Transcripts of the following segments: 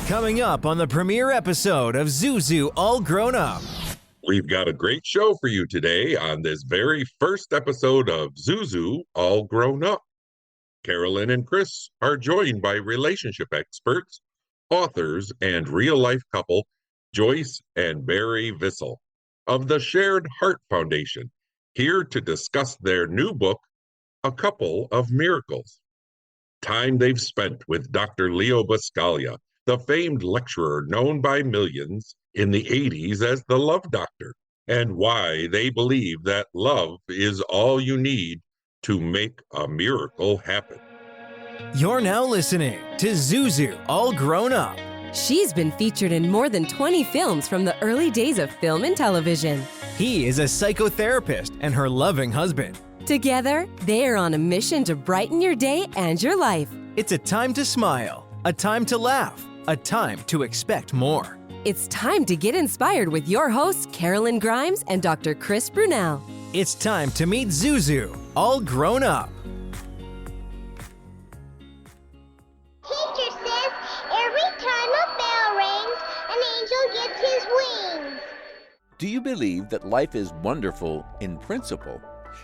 Coming up on the premiere episode of Zuzu All Grown Up. We've got a great show for you today on this very first episode of Zuzu All Grown Up. Karolyn and Chris are joined by relationship experts, authors, and real-life couple Joyce and Barry Vissell of the Shared Heart Foundation, here to discuss their new book, A Couple of Miracles. Time they've spent with Dr. Leo Buscaglia, the famed lecturer known by millions in the 80s as the Love Doctor, and why they believe that love is all you need to make a miracle happen. You're now listening to Zuzu All Grown Up. She's been featured in more than 20 films from the early days of film and television. He is a psychotherapist and her loving husband. Together, they are on a mission to brighten your day and your life. It's a time to smile, a time to laugh, a time to expect more. It's time to get inspired with your hosts, Karolyn Grimes and Dr. Chris Brunell. It's time to meet Zuzu, all grown up. Teacher says every time a bell rings, an angel gets his wings. Do you believe that life is wonderful in principle,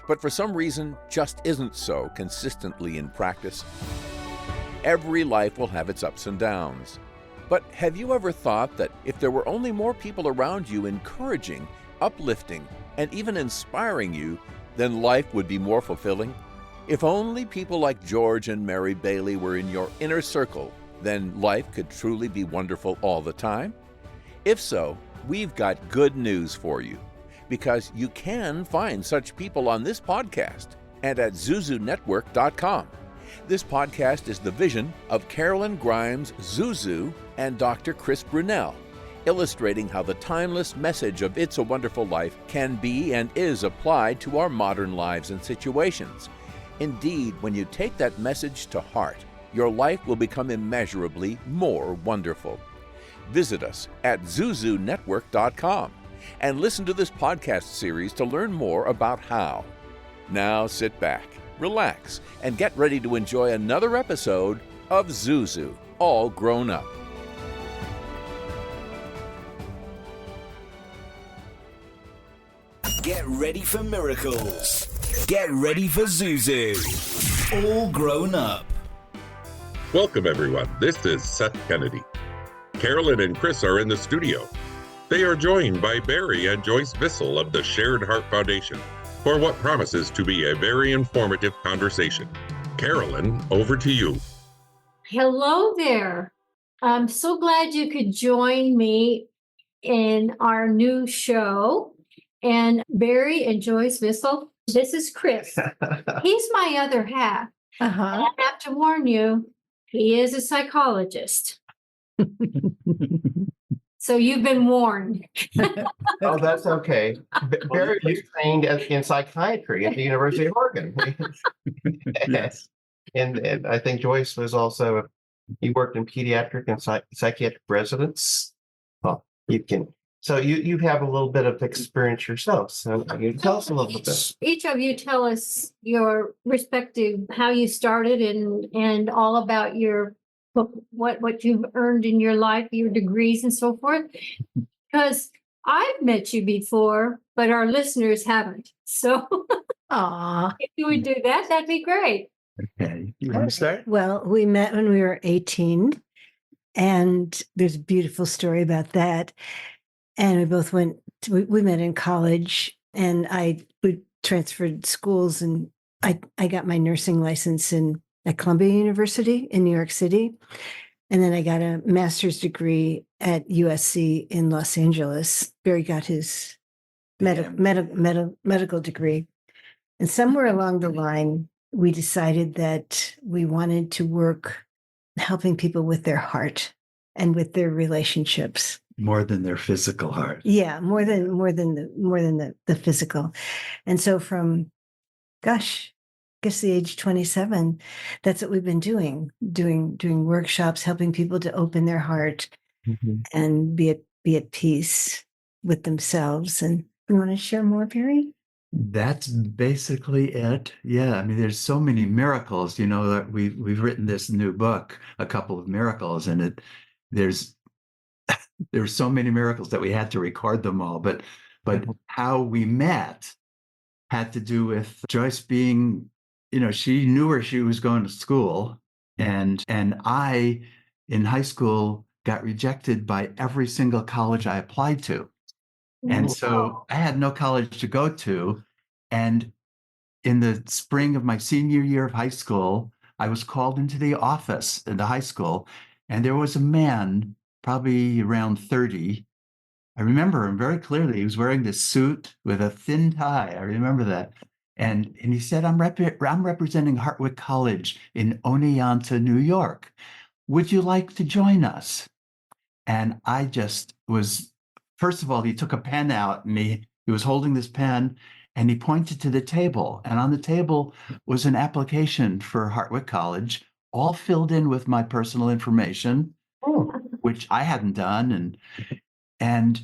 but for some reason just isn't so consistently in practice? Every life will have its ups and downs. But have you ever thought that if there were only more people around you encouraging, uplifting, and even inspiring you, then life would be more fulfilling? If only people like George and Mary Bailey were in your inner circle, then life could truly be wonderful all the time? If so, we've got good news for you, because you can find such people on this podcast and at zuzunetwork.com. This podcast is the vision of Karolyn Grimes, Zuzu, and Dr. Chris Brunell, illustrating how the timeless message of It's a Wonderful Life can be and is applied to our modern lives and situations. Indeed, when you take that message to heart, your life will become immeasurably more wonderful. Visit us at zuzunetwork.com and listen to this podcast series to learn more about how. Now sit back, relax, and get ready to enjoy another episode of Zuzu, All Grown Up. Get ready for miracles. Get ready for Zuzu. All Grown Up. Welcome, everyone. This is Seth Kennedy. Karolyn and Chris are in the studio. They are joined by Barry and Joyce Vissell of the Shared Heart Foundation for what promises to be a very informative conversation. Karolyn, over to you. Hello there. I'm so glad you could join me in our new show. And Barry and Joyce Vissell, this is Chris. He's my other half. And I have to warn you, he is a psychologist. So you've been warned. Oh, that's okay. Barry is trained in psychiatry at the University of Oregon. Yes. And I think Joyce was also, he worked in pediatric and psychiatric residence. Well, so you have a little bit of experience yourself. So you tell us a little bit. Each of you tell us your respective, how you started and all about your what you've earned in your life, your degrees and so forth. Because I've met you before, but our listeners haven't. So if you would do that, that'd be great. Okay. You want to start? Well, we met when we were 18, and there's a beautiful story about that. And we both we met in college, and we transferred schools, and I got my nursing license at Columbia University in New York City. And then I got a master's degree at USC in Los Angeles. Barry got his medical degree. And somewhere along the line, we decided that we wanted to work helping people with their heart and with their relationships. More than their physical heart. Yeah, more than the physical. And so from, the age 27, that's what we've been doing workshops, helping people to open their heart and be at peace with themselves. And you want to share more, Barry? That's basically it. Yeah. I mean, there's so many miracles, that we've written this new book, A Couple of Miracles, and there's so many miracles that we had to record them all. But how we met had to do with Joyce being, she knew where she was going to school, and I, in high school, got rejected by every single college I applied to. And so I had no college to go to. And in the spring of my senior year of high school, I was called into the office in the high school, and there was a man, probably around 30. I remember him very clearly. He was wearing this suit with a thin tie. I remember that. And he said, I'm representing Hartwick College in Oneonta, New York. Would you like to join us? And I just was, first of all, he took a pen out, and he was holding this pen, and he pointed to the table. And on the table was an application for Hartwick College, all filled in with my personal information, which I hadn't done. And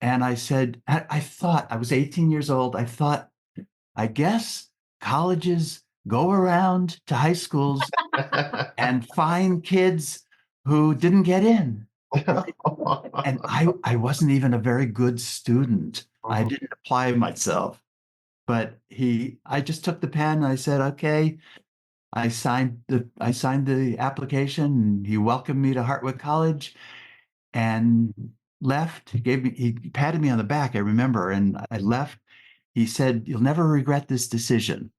I said, I thought, I was 18 years old. I thought, I guess colleges go around to high schools and find kids who didn't get in. And I wasn't even a very good student. I didn't apply myself. But I just took the pen and I said, okay. I signed the application, and he welcomed me to Hartwick College and left. He patted me on the back, I remember, and I left. He said, you'll never regret this decision.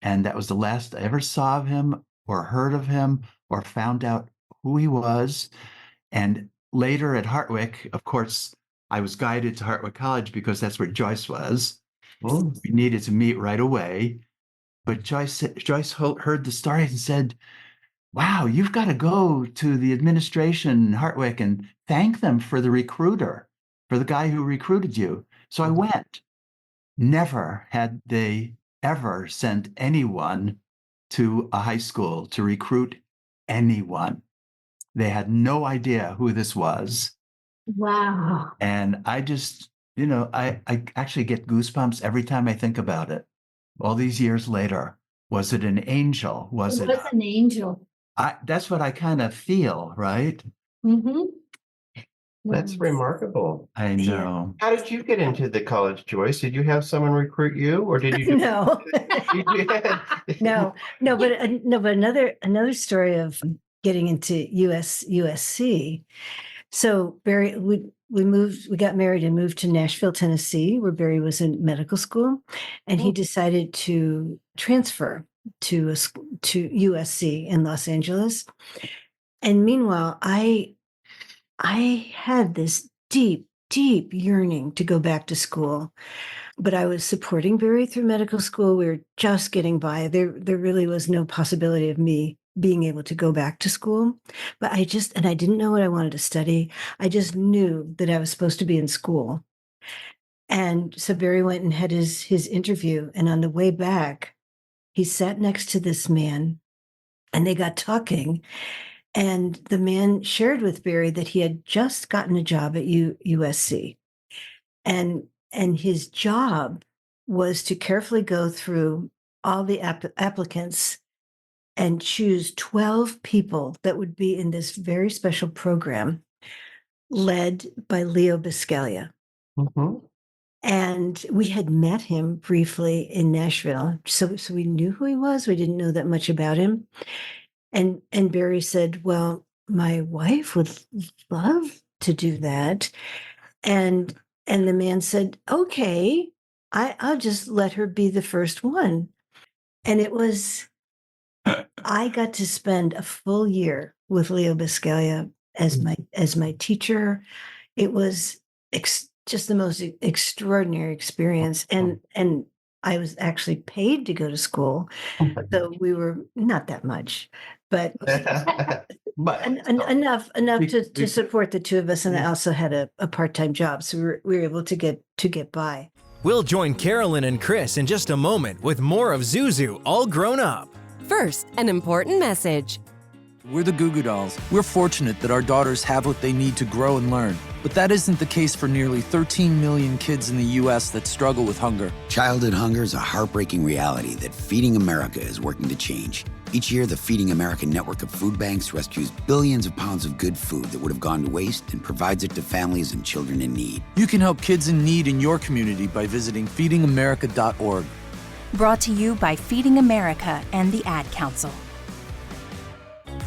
And that was the last I ever saw of him or heard of him or found out who he was. And later at Hartwick, of course, I was guided to Hartwick College because that's where Joyce was. We needed to meet right away. But Joyce heard the story and said, wow, you've got to go to the administration in Hartwick and thank them for the recruiter, for the guy who recruited you. So I went. Never had they ever sent anyone to a high school to recruit anyone. They had no idea who this was. Wow. And I just, I actually get goosebumps every time I think about it. All these years later, was it an angel? Was it an angel? That's what I kind of feel, right? Mm-hmm. That's remarkable. I know. How did you get into the college, Joyce? Did you have someone recruit you, or did you? No. But another story of getting into USC. So Barry, we got married and moved to Nashville, Tennessee, where Barry was in medical school, and he decided to transfer to USC in Los Angeles. And meanwhile, I had this deep yearning to go back to school, but I was supporting Barry through medical school. We were just getting by. There really was no possibility of me being able to go back to school. But I didn't know what I wanted to study. I just knew that I was supposed to be in school. And so Barry went and had his interview. And on the way back, he sat next to this man and they got talking. And the man shared with Barry that he had just gotten a job at USC. And his job was to carefully go through all the applicants and choose 12 people that would be in this very special program led by Leo Buscaglia. Mm-hmm. And we had met him briefly in Nashville. So we knew who he was. We didn't know that much about him. And Barry said, well, my wife would love to do that. And the man said, okay, I'll just let her be the first one. And it was, I got to spend a full year with Leo Buscaglia as my teacher. It was just the most extraordinary experience. And I was actually paid to go to school. So we were not that much, but enough to support the two of us. And I also had a part-time job. So we were able to get by. We'll join Karolyn and Chris in just a moment with more of Zuzu All Grown Up. First, an important message. We're the Goo Goo Dolls. We're fortunate that our daughters have what they need to grow and learn. But that isn't the case for nearly 13 million kids in the U.S. that struggle with hunger. Childhood hunger is a heartbreaking reality that Feeding America is working to change. Each year, the Feeding America network of food banks rescues billions of pounds of good food that would have gone to waste and provides it to families and children in need. You can help kids in need in your community by visiting feedingamerica.org. Brought to you by Feeding America and the Ad Council.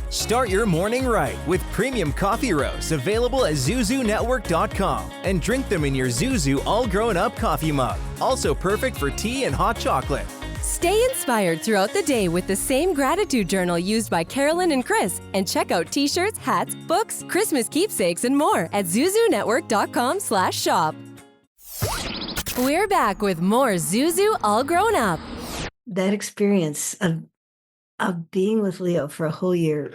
Start your morning right with premium coffee roasts available at ZuzuNetwork.com and drink them in your Zuzu All Grown Up coffee mug. Also perfect for tea and hot chocolate. Stay inspired throughout the day with the same gratitude journal used by Karolyn and Chris, and check out t-shirts, hats, books, Christmas keepsakes, and more at ZuzuNetwork.com/shop. We're back with more Zuzu All Grown Up. That experience of being with Leo for a whole year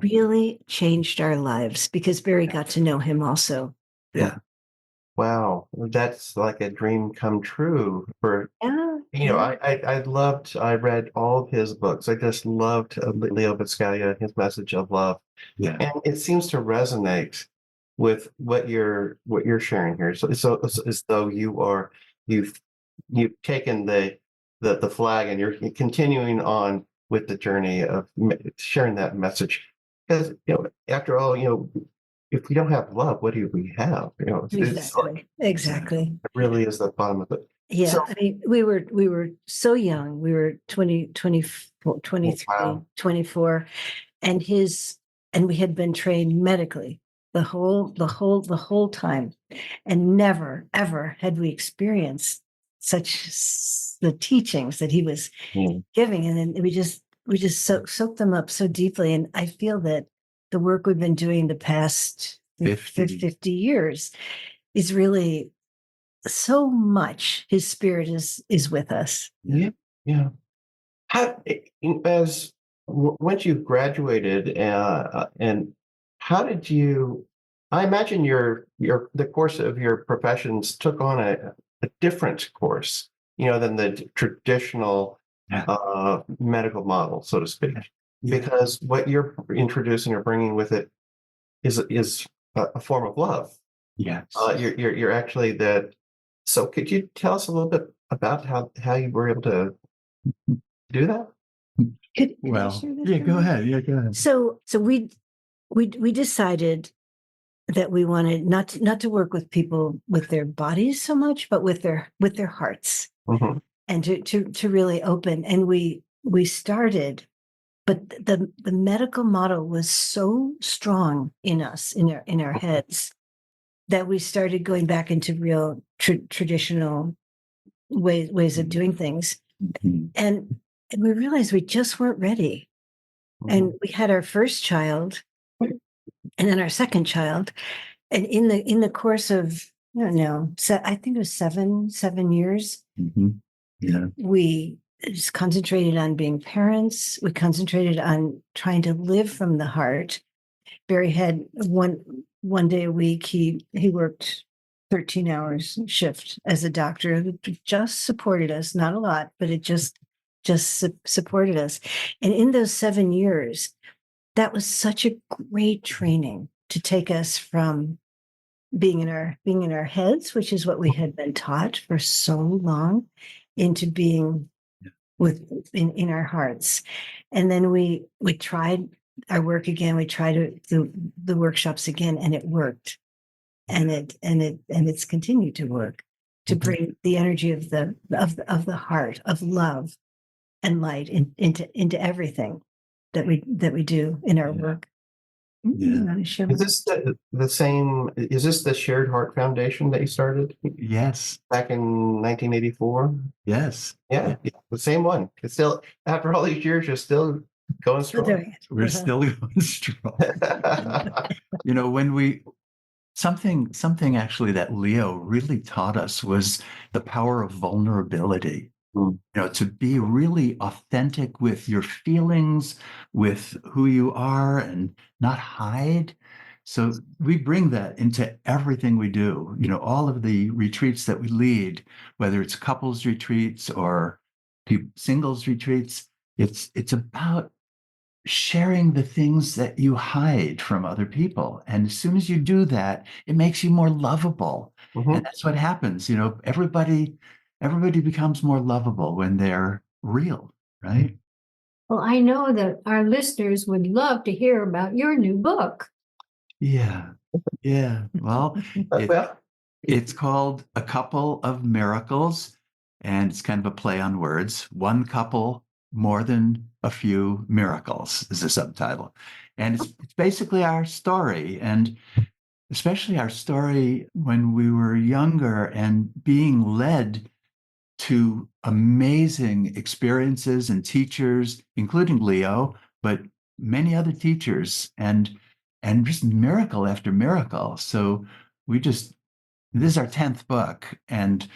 really changed our lives because Barry got to know him also. Yeah. Wow, that's like a dream come true for I read all of his books. I just loved Leo Buscaglia, his message of love. Yeah. And it seems to resonate with what you're sharing here. So it's as though you've taken the flag and you're continuing on with the journey of sharing that message. Because after all, if we don't have love, what do we have? Exactly. It really is the bottom of it. Yeah, So, I mean, we were so young. We were 23, 24, and we had been trained medically the whole time, and never ever had we experienced the teachings that he was giving, and then we just soaked them up so deeply. And I feel that the work we've been doing the past 50 years is really so much. His spirit is with us. Yeah. Once you graduated, and how did you? I imagine the course of your professions took on a different course, than the traditional medical model, so to speak. Because what you're introducing or bringing with it is a form of love. Yes. You're actually that. So could you tell us a little bit about how you were able to do that? Could I share this? Go ahead. Yeah, go ahead. So we decided that we wanted not to work with people with their bodies so much, but with their hearts, and to really open. And we started, but the medical model was so strong in us, in our heads, that we started going back into real traditional ways of doing things, and we realized we just weren't ready. And we had our first child, and then our second child, and in the course of I think it was seven years, we just concentrated on being parents. We concentrated on trying to live from the heart. Barry had one day a week, he worked 13 hours shift as a doctor. It just supported us, not a lot, but it just supported us. And in those 7 years, that was such a great training to take us from being in our heads, which is what we had been taught for so long, into being in our hearts. And then we tried our work again. We tried the workshops again, and it worked. And it's continued to work, to bring the energy of the heart, of love and light into everything that we do in our work. Is this the same? Is this the Shared Heart Foundation that you started? Yes. Back in 1984. Yes. Yeah, the same one. It's still, after all these years, you're still going strong. We're still going strong. When something actually that Leo really taught us was the power of vulnerability. To be really authentic with your feelings, with who you are, and not hide. So we bring that into everything we do. All of the retreats that we lead, whether it's couples retreats or singles retreats, it's about sharing the things that you hide from other people. And as soon as you do that, it makes you more lovable. And that's what happens. Everybody becomes more lovable when they're real, right? Well, I know that our listeners would love to hear about your new book. Yeah. Yeah. Well, Well, it's called A Couple of Miracles, and it's kind of a play on words. One couple, more than a few miracles is the subtitle. And it's basically our story, and especially our story when we were younger and being led to amazing experiences and teachers, including Leo, but many other teachers, and just miracle after miracle. So this is our 10th book, and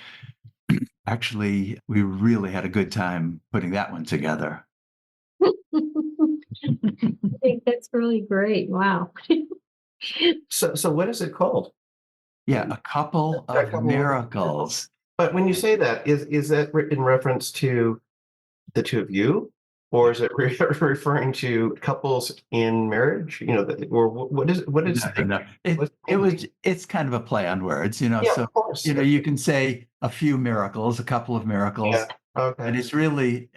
actually we really had a good time putting that one together. I think that's really great. Wow. So what is it called? Yeah, A Couple of Miracles. But when you say that, is that in reference to the two of you, or is it referring to couples in marriage? Or what is what is? No. It's kind of a play on words, Yeah, so of course. you can say a few miracles, a couple of miracles, Yeah. Okay. and it's really,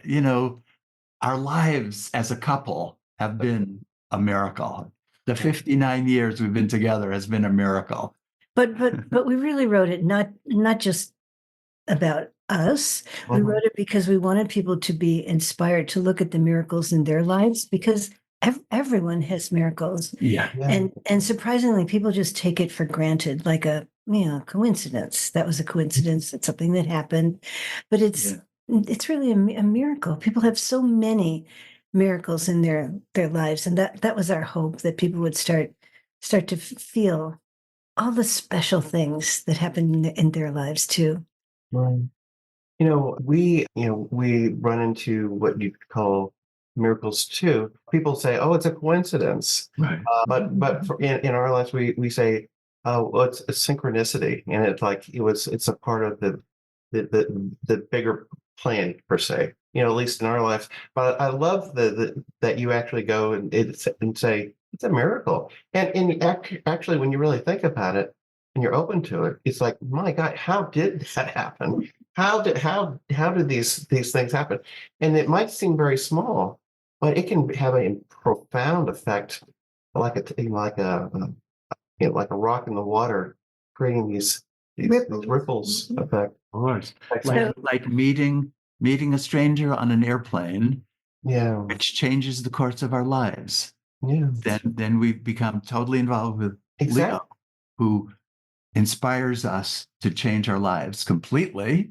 our lives as a couple have been a miracle. The 59 years we've been together has been a miracle. But we really wrote it not just about us. We wrote it because we wanted people to be inspired to look at the miracles in their lives, because everyone has miracles. Yeah. And surprisingly, people just take it for granted, like a coincidence. That was a coincidence. It's something that happened, but it's really a miracle. People have so many miracles in their lives, and that was our hope, that people would start to feel all the special things that happen in their lives too. Right. We run into what you could call miracles too. People say, "Oh, it's a coincidence," Right. But in our lives, we say, "Oh, well, it's a synchronicity," and it's a part of the bigger plan per se. At least in our lives. But I love that you actually go and say it's a miracle, and actually, when you really think about it and you're open to it, it's like, my God, how did that happen? How did these things happen? And it might seem very small, but it can have a profound effect, like a rock in the water, creating these ripples effect. Of course. Like meeting a stranger on an airplane, which changes the course of our lives. Yeah. Then we become totally involved with Leo, who inspires us to change our lives completely.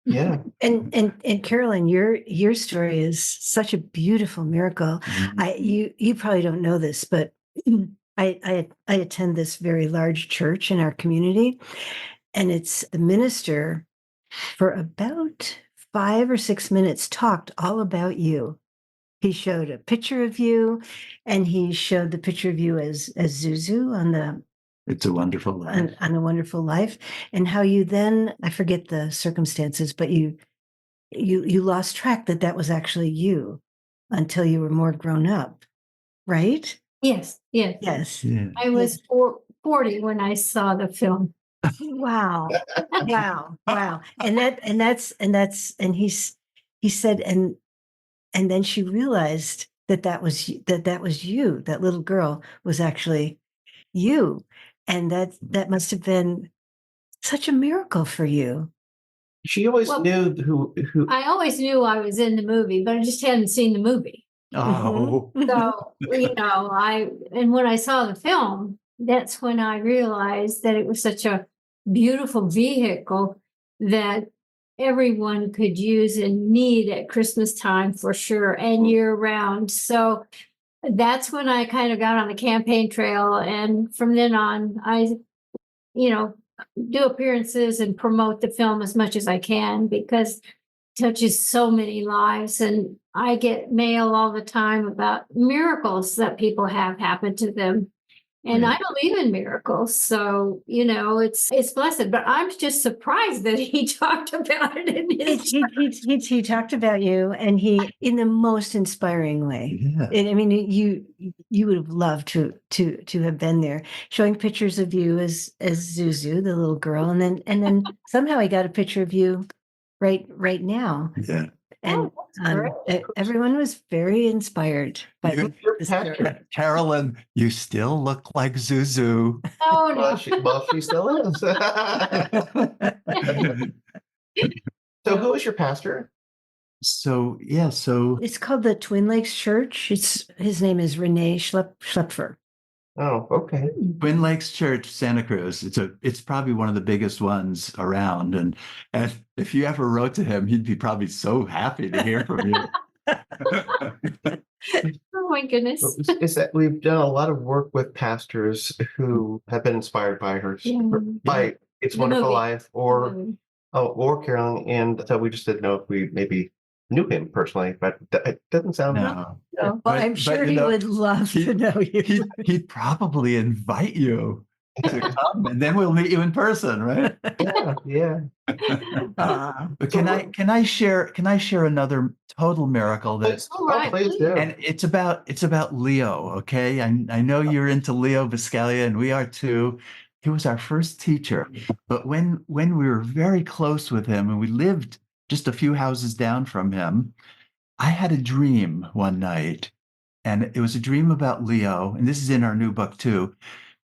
Yeah. And Karolyn, your story is such a beautiful miracle. You probably don't know this, but I attend this very large church in our community, and it's the minister for about 5 or 6 minutes talked all about you. He showed a picture of you, and he showed the picture of you as Zuzu on the It's a Wonderful Life. On A Wonderful Life, and how you then, I forget the circumstances, but you lost track that was actually you until you were more grown up, right? Yes. Yes. Yeah. I was 40 when I saw the film. Wow. Wow. And he said, and then she realized that was you, that little girl was actually you. And that must have been such a miracle for you. She always knew who. I always knew I was in the movie, but I just hadn't seen the movie. Oh. So, and when I saw the film, that's when I realized that it was such a beautiful vehicle that everyone could use and need at Christmas time for sure, and year round. So that's when I kind of got on the campaign trail. And from then on, I, do appearances and promote the film as much as I can, because it touches so many lives. And I get mail all the time about miracles that people have happened to them. And I believe in miracles. So, it's blessed. But I'm just surprised that he talked about it in his he talked about you, and he, in the most inspiring way. Yeah. And I mean, you would have loved to have been there, showing pictures of you as Zuzu, the little girl, and then somehow I got a picture of you right now. Yeah. And that's great. everyone was very inspired by the story. Karolyn, you still look like Zuzu. Oh, no. Well, she still is. So who is your pastor? So It's called the Twin Lakes Church. His name is Renee Schlepfer. Oh, okay. Twin Lakes Church, Santa Cruz. It's probably one of the biggest ones around. And if you ever wrote to him, he'd be probably so happy to hear from you. Oh my goodness. Is that we've done a lot of work with pastors who have been inspired by her, by It's Wonderful Life or Karolyn, and so we just didn't know if we maybe knew him personally, but it doesn't sound. No. Well, I'm sure he would love to know you. He'd probably invite you to come, and then we'll meet you in person, right? Yeah. But can I share another total miracle that? Please do. And it's about Leo. Okay, I know you're into Leo Buscaglia, and we are too. He was our first teacher, but when we were very close with him, and we lived just a few houses down from him, I had a dream one night, and it was a dream about Leo, and this is in our new book too.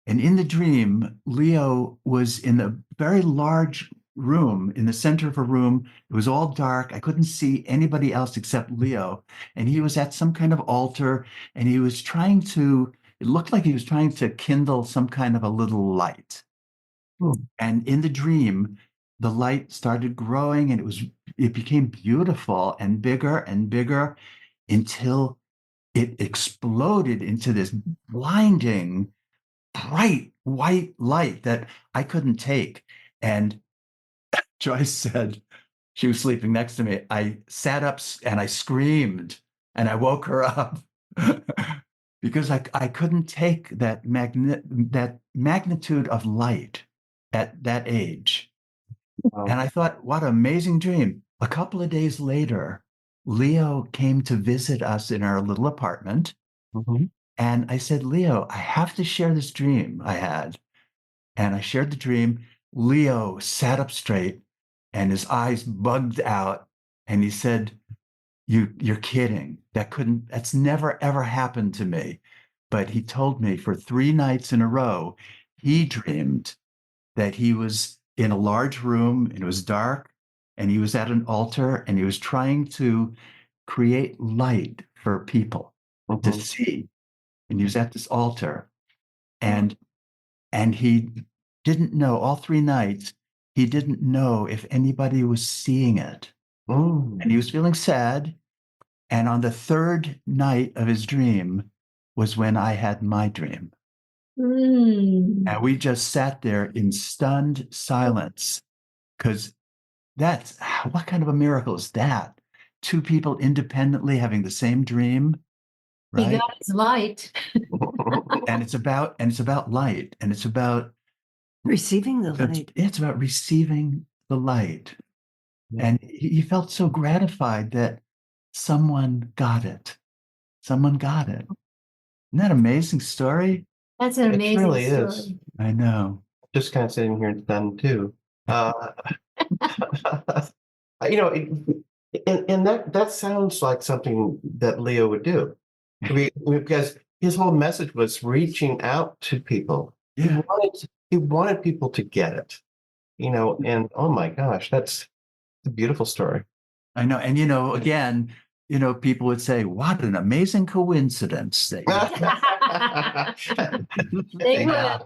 And in the dream, Leo was in a very large room, in the center of a room. It was all dark. I couldn't see anybody else except Leo. And he was at some kind of altar, and he was it looked like he was trying to kindle some kind of a little light. And in the dream, the light started growing, and it became beautiful and bigger until it exploded into this blinding, bright white light that I couldn't take. And Joyce said, she was sleeping next to me, I sat up and I screamed and I woke her up because I couldn't take that magnitude of light at that age. And I thought, what an amazing dream. A couple of days later, Leo came to visit us in our little apartment. And I said, Leo, I have to share this dream I had. And I shared the dream. Leo sat up straight and his eyes bugged out. And he said, you're kidding. That's never, ever happened to me. But he told me for 3 nights in a row, he dreamed that he was in a large room, and it was dark, and he was at an altar, and he was trying to create light for people to see. And he was at this altar, and he didn't know, all 3 nights, he didn't know if anybody was seeing it. And he was feeling sad. And on the 3rd night of his dream was when I had my dream. And we just sat there in stunned silence, because what kind of a miracle is that? 2 people independently having the same dream, right? He got his light. and it's about light, and it's about receiving the light. It's about receiving the light. And he felt so gratified that someone got it. Someone got it. Isn't that an amazing story? That's an amazing It really story. is. I know. Just kind of sitting here and done too. And that sounds like something that Leo would do. Because his whole message was reaching out to people. Yeah. He wanted people to get it. And oh my gosh, that's a beautiful story. I know. And again, people would say, what an amazing coincidence. That They would.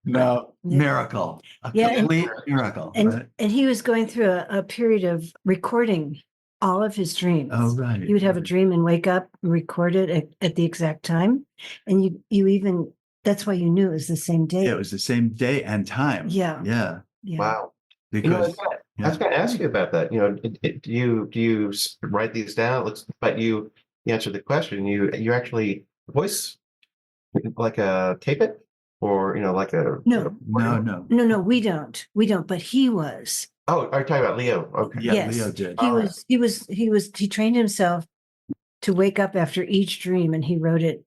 No. Miracle. A complete miracle. And he was going through a period of recording all of his dreams. Oh, right. He would have a dream and wake up and record it at the exact time. And you even, that's why you knew it was the same day. Yeah, it was the same day and time. Yeah. Wow. Because I was going to ask you about that. Do you write these down? But you answered the question. You actually voice like a tape it, or like a No, we don't. But he was. Oh, are you talking about Leo? Okay. Yeah, Yes. Leo did. He trained himself to wake up after each dream, and he wrote it.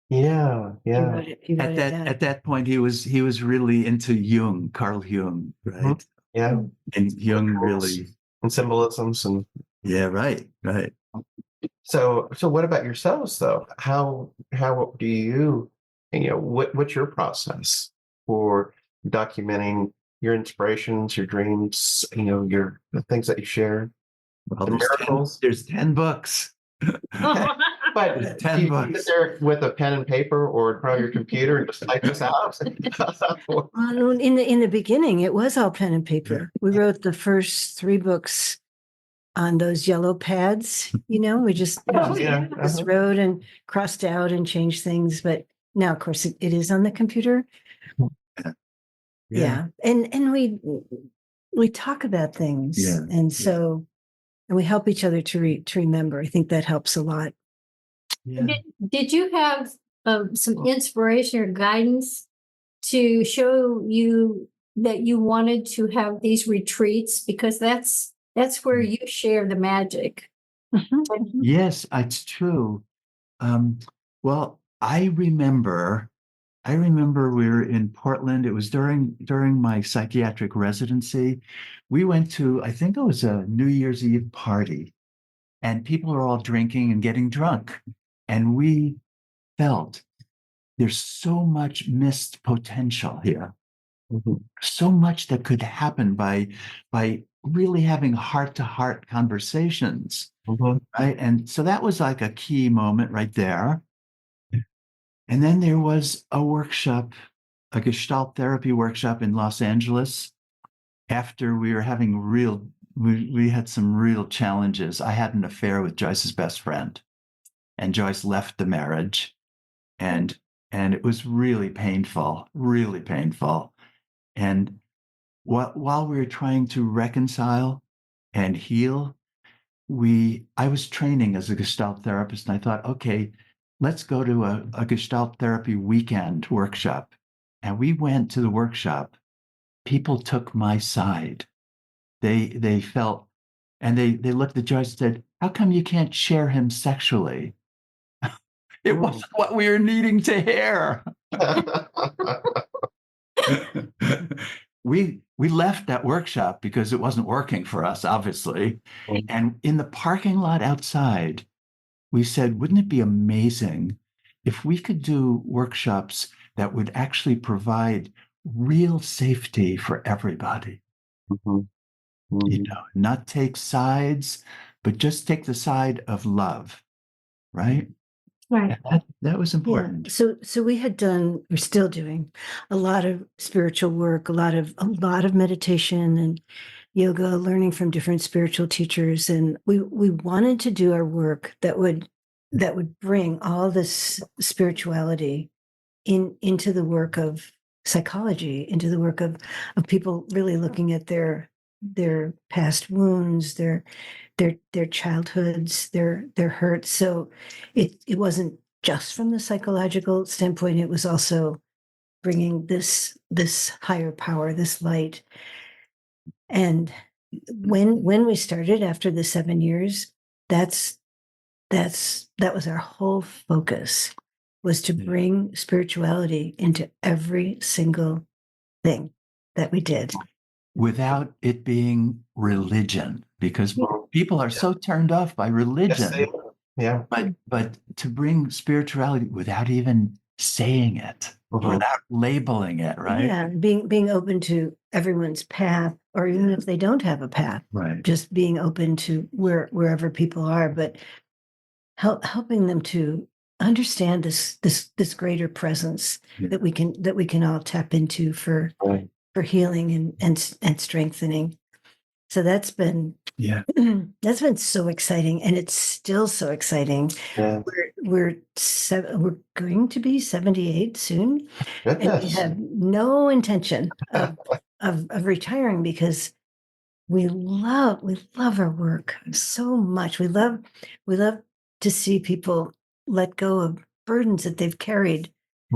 Yeah. He wrote it down. At that point, he was really into Jung, Carl Jung, right? Yeah. And Jung really and symbolisms and Yeah, right. so what about yourselves though? How do what's your process for documenting your inspirations, your dreams, the things that you share, Well, the miracles? there's 10 books. But 10 do you books. sit there with a pen and paper or in front of your computer and just type this out? Well, in the beginning, it was all pen and paper. We wrote the first 3 books on those yellow pads. We just wrote and crossed out and changed things. But now, of course, it is on the computer. Yeah. And we talk about things. Yeah. And so, and we help each other to remember. I think that helps a lot. Yeah. Did you have some inspiration or guidance to show you that you wanted to have these retreats? Because that's where you share the magic. Yes, it's true. Well, I remember we were in Portland. It was during my psychiatric residency. We went to, I think it was a New Year's Eve party, and people are all drinking and getting drunk. And we felt there's so much missed potential here. So much that could happen by really having heart-to-heart conversations. Right. And so that was like a key moment right there. And then there was a workshop, a Gestalt therapy workshop in Los Angeles. After we were having we had some real challenges. I had an affair with Joyce's best friend, and Joyce left the marriage, and it was really painful. And while we were trying to reconcile and heal, I was training as a Gestalt therapist, and I thought, okay, let's go to a Gestalt therapy weekend workshop. And we went to the workshop. People took my side. They felt, and they looked at Joyce and said, how come you can't share him sexually? It wasn't what we were needing to hear. We left that workshop because it wasn't working for us, obviously. And in the parking lot outside, we said, wouldn't it be amazing if we could do workshops that would actually provide real safety for everybody? Not take sides, but just take the side of love, right? Right. That was important. Yeah. So we had done, we're still doing a lot of spiritual work, a lot of meditation and yoga, learning from different spiritual teachers. And we wanted to do our work that would bring all this spirituality into the work of psychology, into the work of people really looking at their past wounds, their childhoods, their hurts. So it wasn't just from the psychological standpoint. It was also bringing this higher power, this light. And when we started after the 7 years, that was our whole focus, was to bring spirituality into every single thing that we did. Without it being religion, because people are so turned off by religion. Yes, but to bring spirituality without even saying it, without labeling it, right? Yeah, being open to everyone's path, or even if they don't have a path, right? Just being open to wherever people are, but helping them to understand this greater presence that we can all tap into for healing and strengthening. So that's been so exciting, and it's still so exciting. Yeah. We're going to be 78 soon, Goodness. and we have no intention of retiring, because we love our work so much. We love to see people let go of burdens that they've carried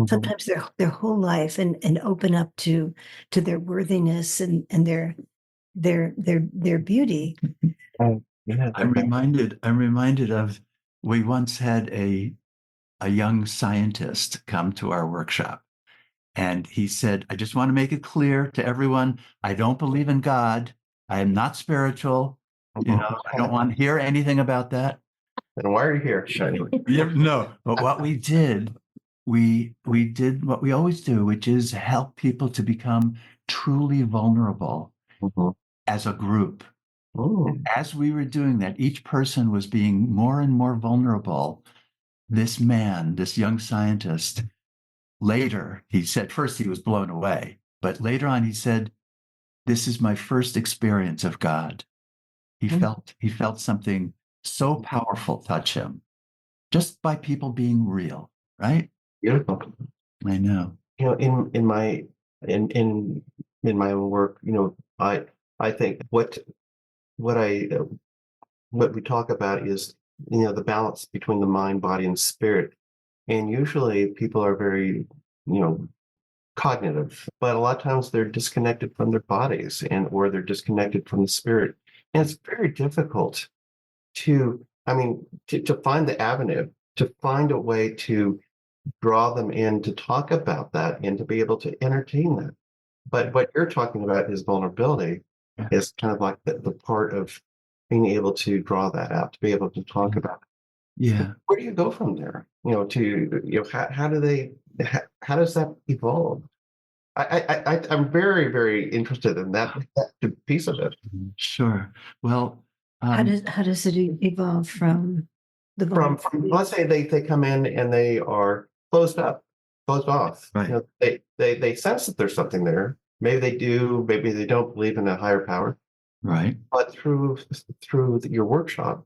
sometimes their whole life, and open up to their worthiness and their beauty. I'm reminded of, we once had a young scientist come to our workshop, and he said, I just want to make it clear to everyone, I don't believe in God. I am not spiritual. You know, I don't want to hear anything about that. Then why are you here? No, but what we did, we did what we always do, which is help people to become truly vulnerable as a group. As we were doing that, each person was being more and more vulnerable. This man, this young scientist, later, he said, first he was blown away, but later on he said, "This is my first experience of God." He felt something so powerful touch him just by people being real, right? Beautiful. I know. You know, in my own work, you know, I think what we talk about is, you know, the balance between the mind, body, and spirit. And usually people are very, you know, cognitive, but a lot of times they're disconnected from their bodies or they're disconnected from the spirit. And it's very difficult to find the avenue, to find a way to draw them in to talk about that and to be able to entertain that. But what you're talking about is vulnerability, is kind of like the part of being able to draw that out, to be able to talk about it. Yeah. Where do you go from there? You know, how does that evolve? I'm very, very interested in that piece of it. Sure. Well, how does it evolve from the from let's say they come in and they are closed off. Right. You know, they sense that there's something there. Maybe they do. Maybe they don't believe in a higher power. Right. But through your workshop,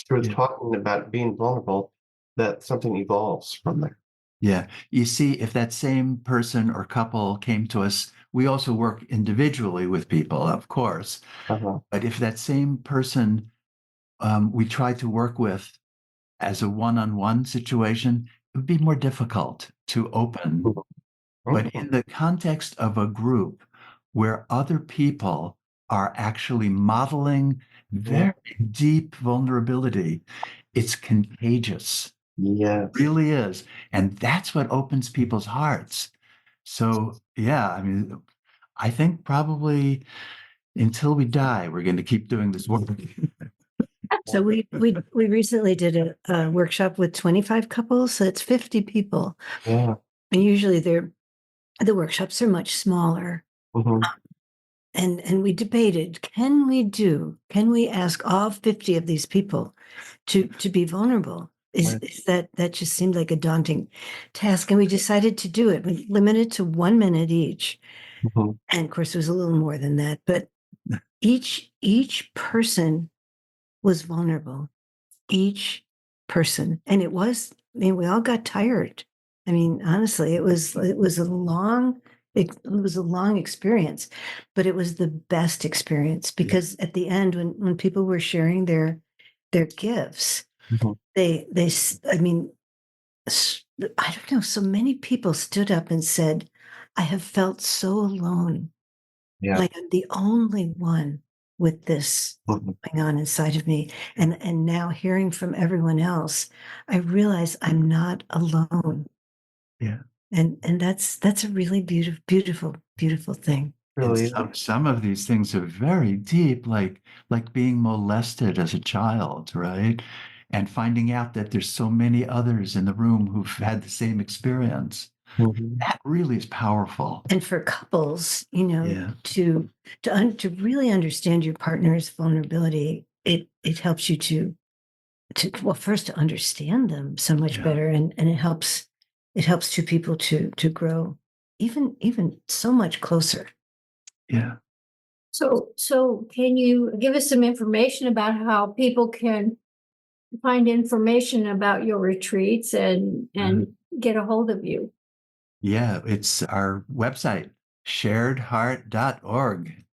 through talking about being vulnerable, that something evolves from there. Yeah. You see, if that same person or couple came to us, we also work individually with people, of course. But if that same person we try to work with as a one-on-one situation, it would be more difficult to open. But in the context of a group where other people are actually modeling very deep vulnerability, it's contagious. Yeah, it really is. And that's what opens people's hearts. So, yeah, I mean, I think probably until we die, we're going to keep doing this work. So we recently did a workshop with 25 couples, so it's 50 people. Yeah. And usually the workshops are much smaller. And we debated, can we ask all 50 of these people to be vulnerable? Is that just seemed like a daunting task. And we decided to do it. We limited to 1 minute each. And of course it was a little more than that, but each person was vulnerable. Each person. And we all got tired. I mean, honestly, it was a long experience, but it was the best experience because at the end, when people were sharing their gifts, I don't know, so many people stood up and said, "I have felt so alone. Like I'm the only one with this going on inside of me." And now hearing from everyone else, I realize I'm not alone. Yeah. And that's a really beautiful thing. Really, some of these things are very deep, like being molested as a child, right? And finding out that there's so many others in the room who've had the same experience. That really is powerful. And for couples, you know, to really understand your partner's vulnerability, it helps you to first to understand them so much better, and it helps two people to grow even so much closer. Yeah. So can you give us some information about how people can find information about your retreats and get a hold of you? Yeah, it's our website, sharedheart.org.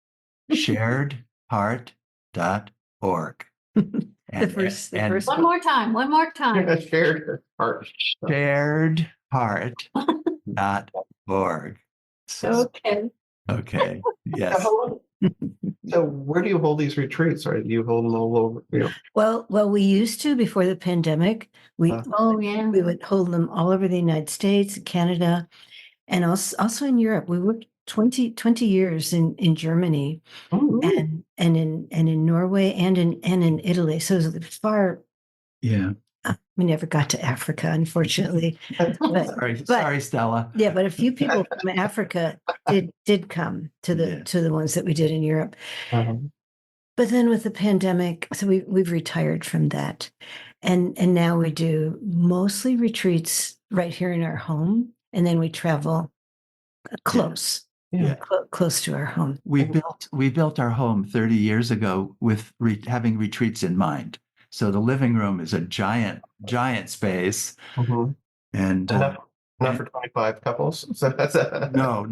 sharedheart.org. The first one more time. Shared heart. sharedheart.org. Okay. Yes. So where do you hold these retreats? Or do you hold them all over? You know? Well, we used to before the pandemic. We would hold them all over the United States, Canada, and also in Europe. We 20 years in Germany Ooh. and in Norway and in Italy. So it was far. Yeah. We never got to Africa, unfortunately. Sorry, Stella. Yeah, but a few people from Africa did come to the ones that we did in Europe. But then with the pandemic, so we've retired from that, and now we do mostly retreats right here in our home, and then we travel close. Yeah. Close to our home. We built our home 30 years ago with having retreats in mind. So the living room is a giant space, and enough for 25 couples. So that's no.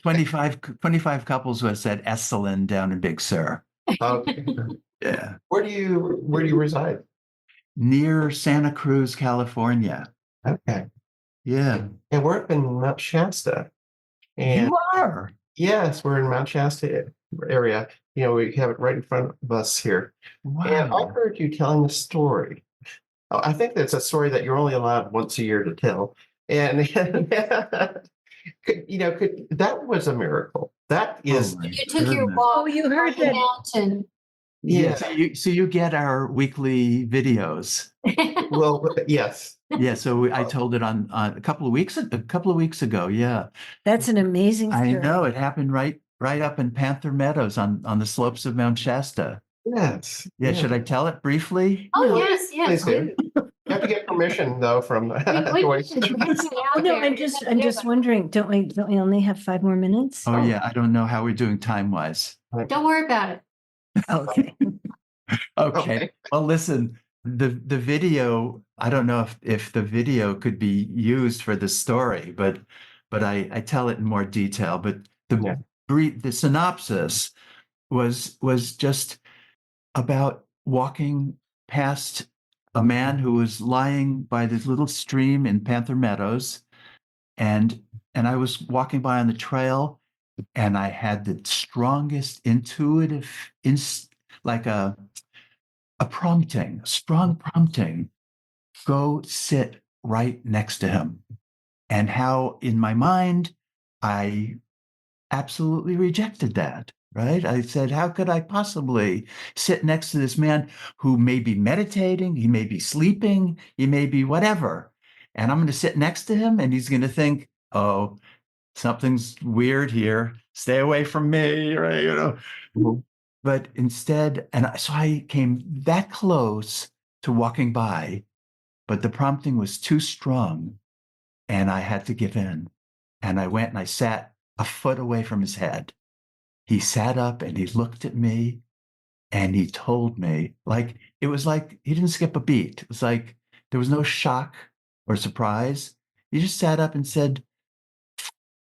25 couples was at Esalen down in Big Sur. Okay. Yeah. Where do you reside? Near Santa Cruz, California. Okay. Yeah. And we're up in Mount Shasta. And you are? Yes, we're in Mount Shasta area. We have it right in front of us here. Wow. And I heard you telling a story. I think that's a story that you're only allowed once a year to tell. And that was a miracle. That is. You took your walk. Oh, you heard that mountain. Yeah. So you get our weekly videos. Well, yes. Yeah. So I told it on a couple of weeks ago. Yeah. That's an amazing story. I know it happened right up in Panther Meadows on the slopes of Mount Shasta. Yes. Yeah. Should I tell it briefly? Oh, yes. Please do. You have to get permission though from Joyce. No, I'm just wondering. Don't we only have 5 more minutes? Oh yeah. I don't know how we're doing time wise. Don't worry about it. Okay. Okay. Well, listen. The video. I don't know if the video could be used for the story, but I tell it in more detail. But the synopsis was just about walking past a man who was lying by this little stream in Panther Meadows, and I was walking by on the trail, and I had the strongest intuitive, like a strong prompting, go sit right next to him. And how in my mind, I absolutely rejected that, right? I said, how could I possibly sit next to this man who may be meditating, he may be sleeping, he may be whatever. And I'm going to sit next to him and he's going to think, oh, something's weird here. Stay away from me, right? But instead, so I came that close to walking by, but the prompting was too strong and I had to give in. And I went and I sat a foot away from his head. He sat up and he looked at me and he told me, it was like he didn't skip a beat. It was like there was no shock or surprise. He just sat up and said,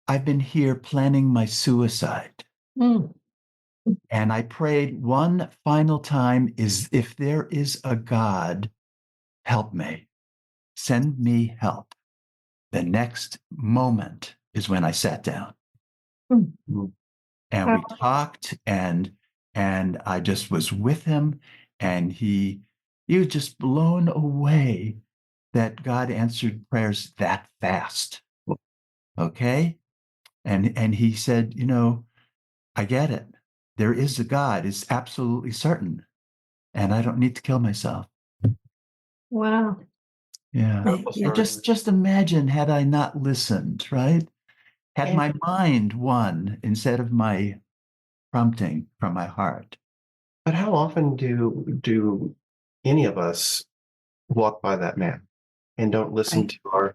I've been here planning my suicide. And I prayed one final time, if there is a God, help me. Send me help. The next moment is when I sat down. And we talked and I just was with him, and he was just blown away that God answered prayers that fast. Okay? And he said, I get it. There is a God, it's absolutely certain. And I don't need to kill myself. Wow. Yeah. Just imagine had I not listened, right? Had my mind won instead of my prompting from my heart. But how often do any of us walk by that man and don't listen to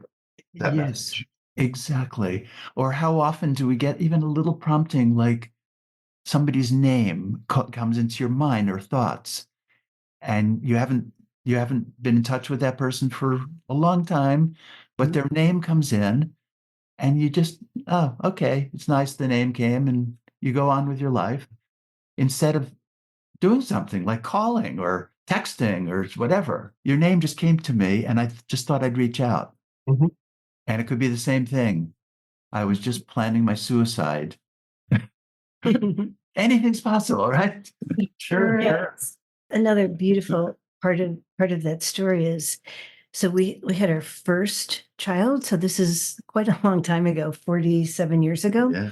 that message? Exactly. Or how often do we get even a little prompting, like somebody's name comes into your mind or thoughts, and you haven't been in touch with that person for a long time, but their name comes in, and you just, oh, okay, it's nice the name came, and you go on with your life instead of doing something like calling or texting or whatever. Your name just came to me, and I just thought I'd reach out. And it could be the same thing. I was just planning my suicide. Anything's possible, right? Sure. Another beautiful part of that story is So we had our first child. So this is quite a long time ago, 47 years ago. Yeah.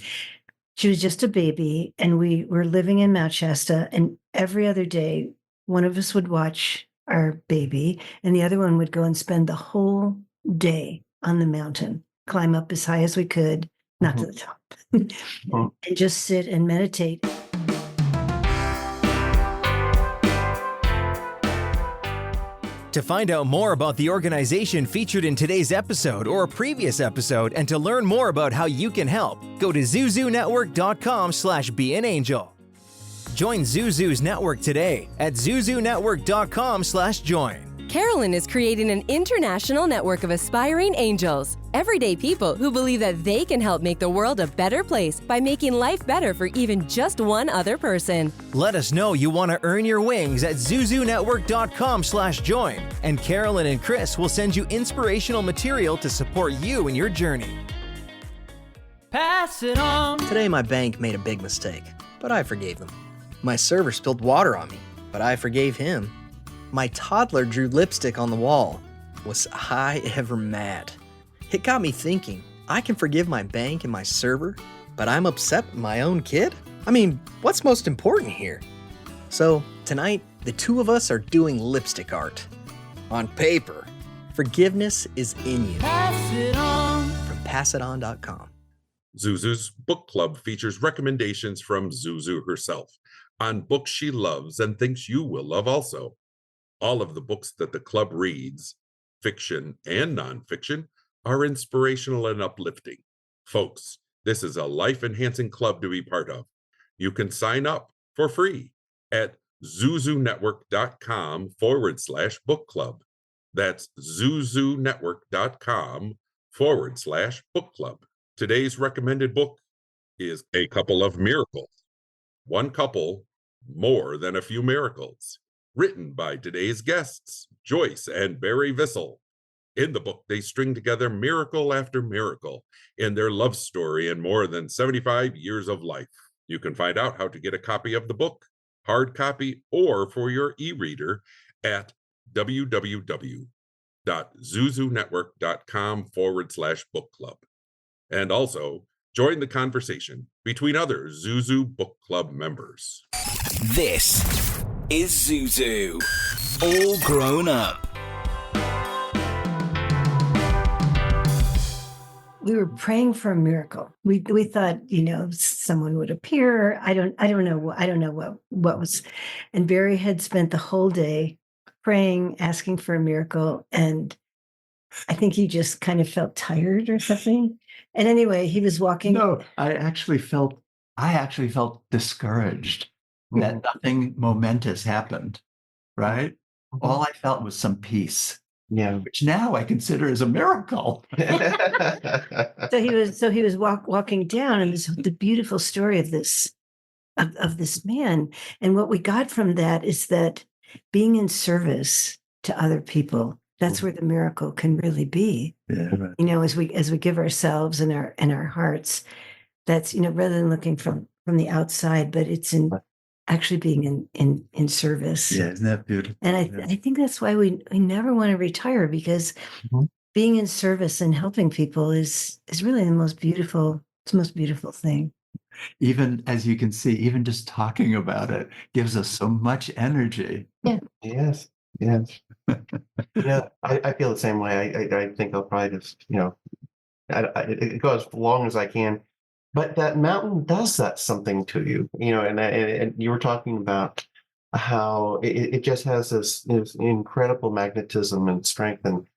She was just a baby, and we were living in Mount Shasta, and every other day, one of us would watch our baby, and the other one would go and spend the whole day on the mountain, climb up as high as we could, not to the top, and just sit and meditate. To find out more about the organization featured in today's episode or a previous episode, and to learn more about how you can help, go to zuzunetwork.com/beanangel. Join Zuzu's network today at zuzunetwork.com/join. Karolyn is creating an international network of aspiring angels, everyday people who believe that they can help make the world a better place by making life better for even just one other person. Let us know you want to earn your wings at zuzunetwork.com/join, and Karolyn and Chris will send you inspirational material to support you in your journey. Pass it on. Today my bank made a big mistake, but I forgave them. My server spilled water on me, but I forgave him. My toddler drew lipstick on the wall. Was I ever mad? It got me thinking, I can forgive my bank and my server, but I'm upset with my own kid? I mean, what's most important here? So tonight, the two of us are doing lipstick art. On paper, forgiveness is in you. Pass it on. From passiton.com. Zuzu's book club features recommendations from Zuzu herself on books she loves and thinks you will love also. All of the books that the club reads, fiction and nonfiction, are inspirational and uplifting. Folks, this is a life-enhancing club to be part of. You can sign up for free at zuzunetwork.com/book club. That's zuzunetwork.com/book club. Today's recommended book is A Couple of Miracles. One couple, more than a few miracles. Written by today's guests, Joyce and Barry Vissell. In the book, they string together miracle after miracle in their love story and more than 75 years of life. You can find out how to get a copy of the book, hard copy, or for your e-reader at www.zuzunetwork.com/book club. And also, join the conversation between other Zuzu Book Club members. This is Zuzu, all grown up. We were praying for a miracle. We thought, someone would appear. I don't know what was. And Barry had spent the whole day praying, asking for a miracle, and I think he just kind of felt tired or something. And anyway, he was walking. No, I actually felt discouraged that nothing momentous happened, right? All I felt was some peace. Yeah, which now I consider as a miracle. So he was walking down, and the beautiful story of this man. And what we got from that is that being in service to other people, that's where the miracle can really be. Yeah, right. As we give ourselves and our hearts, that's rather than looking from the outside, but it's in actually being in service. Yeah, isn't that beautiful? And I think that's why we never want to retire, because being in service and helping people is really the most beautiful thing. Even as you can see, even just talking about it gives us so much energy. Yeah. Yes. Yeah, I feel the same way. I think I'll probably just, it goes as long as I can. But that mountain does that something to you, and you were talking about how it just has this incredible magnetism and strength, and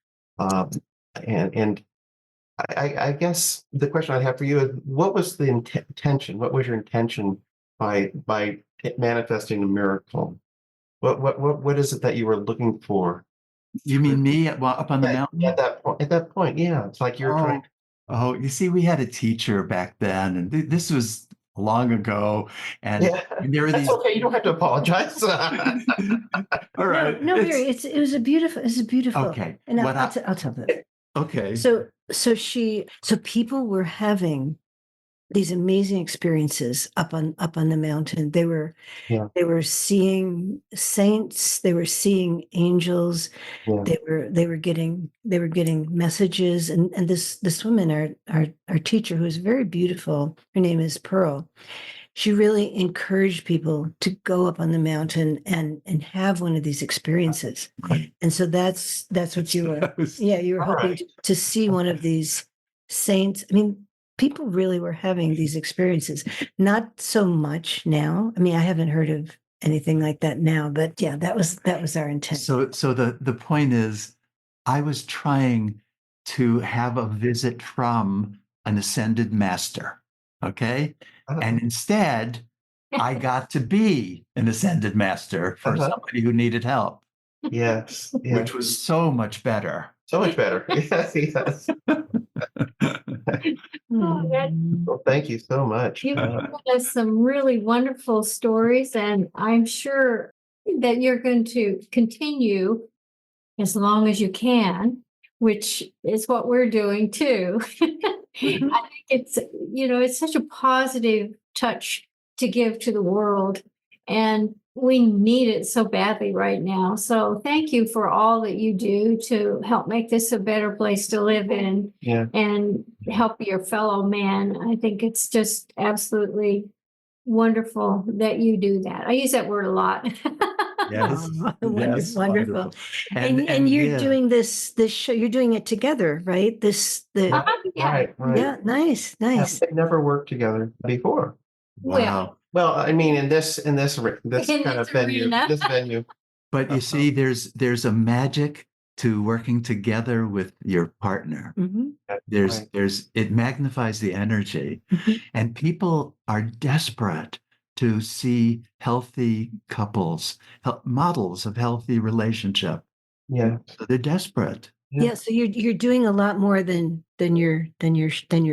I guess the question I have for you is, what was the intention? What was your intention by manifesting a miracle? What is it that you were looking for? You mean me up on the mountain? At that point, yeah. It's like you're trying. Oh, you see, we had a teacher back then, and this was long ago, and there were these. Okay, you don't have to apologize. All right. No, Barry, it was a beautiful. Okay, and I'll tell them. Okay. So people were having these amazing experiences up on the mountain. They were seeing saints, they were seeing angels, they were getting messages. And this woman, our teacher, who is very beautiful, her name is Pearl. She really encouraged people to go up on the mountain and have one of these experiences. And so that's what you were you were hoping to see one of these saints. I mean, people really were having these experiences. Not so much now. I mean, I haven't heard of anything like that now, but yeah, that was our intent. So the point is, I was trying to have a visit from an ascended master. Okay. And instead, I got to be an ascended master for somebody who needed help. Yes. Which was so much better. So much better. Yes. Well, thank you so much. You've told us some really wonderful stories, and I'm sure that you're going to continue as long as you can, which is what we're doing too. I think it's such a positive touch to give to the world, and we need it so badly right now. So thank you for all that you do to help make this a better place to live in and help your fellow man. I think it's just absolutely wonderful that you do that. I use that word a lot. Yes, wonderful. And you're doing this show, you're doing it together, right? Right. Yeah, nice. They've never worked together before. Wow. Well, I mean, in this kind of venue, this venue. But you see, there's a magic to working together with your partner. It magnifies the energy, and people are desperate to see healthy couples, models of healthy relationship. Yeah, so they're desperate. Yeah, so you're doing a lot more than your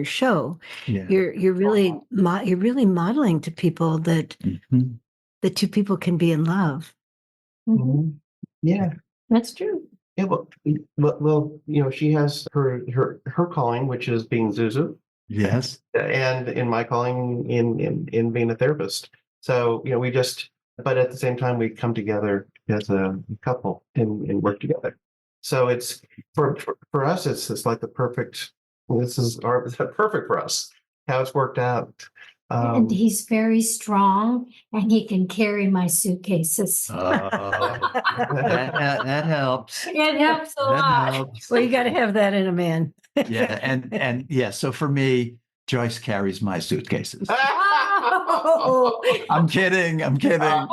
show. Yeah. You're really modeling to people that the two people can be in love. Yeah, that's true. Yeah, well, she has her calling, which is being Zuzu. Yes, and in my calling in being a therapist. So but at the same time we come together as a couple and work together. So it's for us, it's like the perfect. It's perfect for us how it's worked out. And he's very strong, and he can carry my suitcases. That helps. It helps a lot. Helps. Well, you got to have that in a man. Yeah, and yeah. So for me, Joyce carries my suitcases. I'm kidding. I was gonna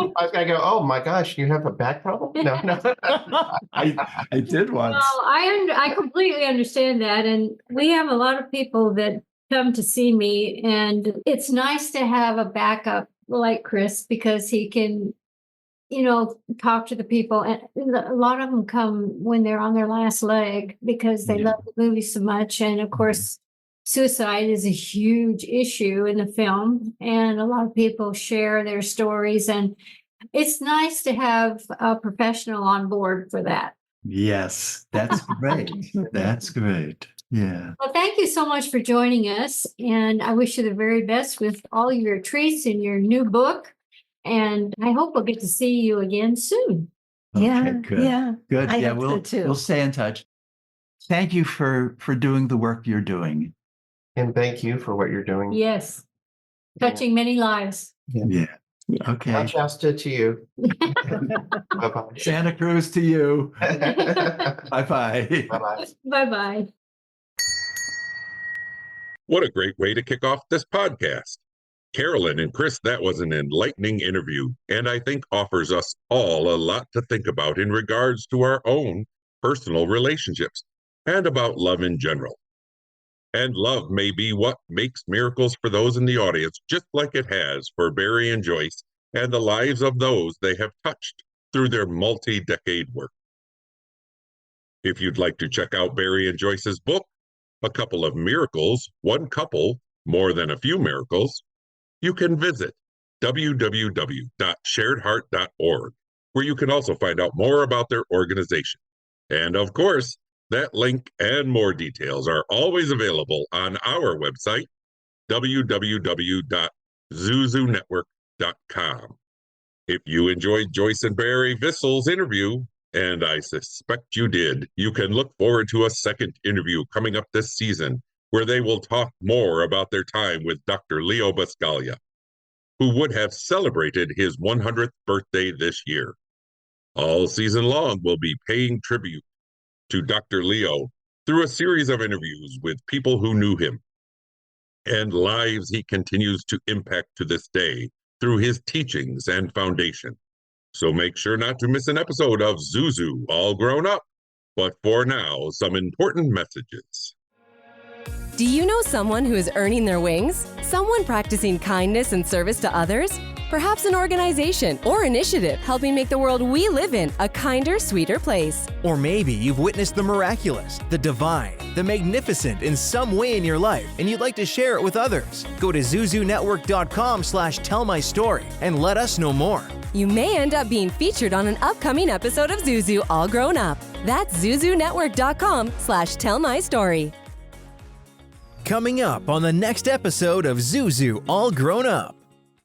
go, oh my gosh, you have a back problem? No. I did once. Well, I completely understand that, and we have a lot of people that come to see me, and it's nice to have a backup like Chris, because he can, talk to the people, and a lot of them come when they're on their last leg because they love the movie so much, and of course. Suicide is a huge issue in the film, and a lot of people share their stories, and it's nice to have a professional on board for that. Yes, that's great. That's great. Yeah. Well, thank you so much for joining us, and I wish you the very best with all your treats in your new book, and I hope we'll get to see you again soon. Yeah, good. Yeah, good. I hope so too. We'll stay in touch. Thank you for doing the work you're doing. And thank you for what you're doing. Yes. Touching many lives. Yeah. Okay. Shasta to you. Bye-bye. Santa Cruz to you. Bye-bye. Bye-bye. Bye-bye. What a great way to kick off this podcast. Karolyn and Chris, that was an enlightening interview, and I think offers us all a lot to think about in regards to our own personal relationships and about love in general. And love may be what makes miracles for those in the audience, just like it has for Barry and Joyce and the lives of those they have touched through their multi-decade work. If you'd like to check out Barry and Joyce's book, A Couple of Miracles, One Couple, More Than a Few Miracles, you can visit www.sharedheart.org, where you can also find out more about their organization. And of course, that link and more details are always available on our website, www.zuzunetwork.com. If you enjoyed Joyce and Barry Vissell's interview, and I suspect you did, you can look forward to a second interview coming up this season where they will talk more about their time with Dr. Leo Buscaglia, who would have celebrated his 100th birthday this year. All season long, we'll be paying tribute to Dr. Leo through a series of interviews with people who knew him and lives he continues to impact to this day through his teachings and foundation. So make sure not to miss an episode of Zuzu All Grown Up. But for now, some important messages. Do you know someone who is earning their wings? Someone practicing kindness and service to others? Perhaps an organization or initiative helping make the world we live in a kinder, sweeter place. Or maybe you've witnessed the miraculous, the divine, the magnificent in some way in your life and you'd like to share it with others. Go to zuzunetwork.com/tellmystory and let us know more. You may end up being featured on an upcoming episode of Zuzu All Grown Up. That's zuzunetwork.com/tellmystory. Coming up on the next episode of Zuzu All Grown Up.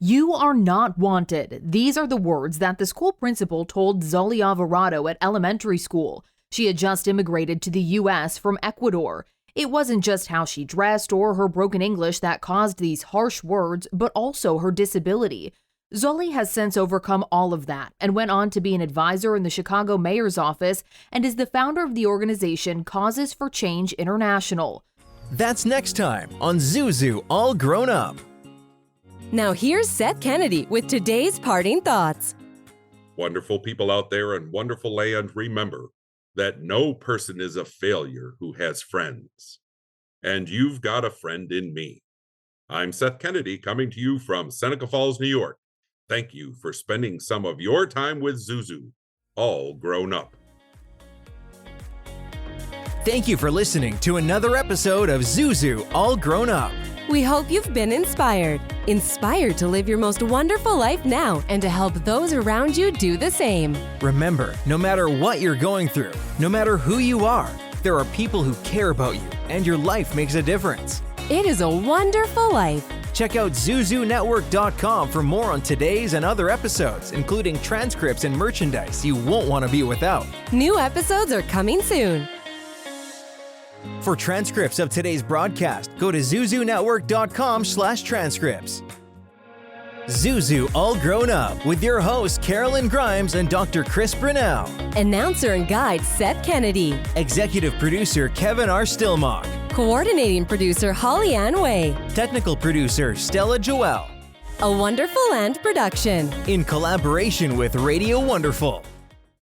You are not wanted. These are the words that the school principal told Zoli Alvarado at elementary school. She had just immigrated to the U.S. from Ecuador. It wasn't just how she dressed or her broken English that caused these harsh words, but also her disability. Zoli has since overcome all of that and went on to be an advisor in the Chicago mayor's office and is the founder of the organization Causes for Change International. That's next time on Zuzu All Grown Up. Now here's Seth Kennedy with today's parting thoughts. Wonderful people out there in wonderful land, remember that no person is a failure who has friends. And you've got a friend in me. I'm Seth Kennedy coming to you from Seneca Falls, New York. Thank you for spending some of your time with Zuzu, All Grown Up. Thank you for listening to another episode of Zuzu All Grown Up. We hope you've been inspired to live your most wonderful life now and to help those around you do the same. Remember, no matter what you're going through, no matter who you are, there are people who care about you and your life makes a difference. It is a wonderful life. Check out ZuzuNetwork.com for more on today's and other episodes, including transcripts and merchandise you won't want to be without. New episodes are coming soon. For transcripts of today's broadcast, go to ZuzuNetwork.com/transcripts. Zuzu All Grown Up with your hosts Karolyn Grimes and Dr. Chris Brunell. Announcer and guide Seth Kennedy. Executive producer Kevin R. Stillmock. Coordinating producer Holly Ann Way. Technical producer Stella Joelle. A Wonderful Land production. In collaboration with Radio Wonderful.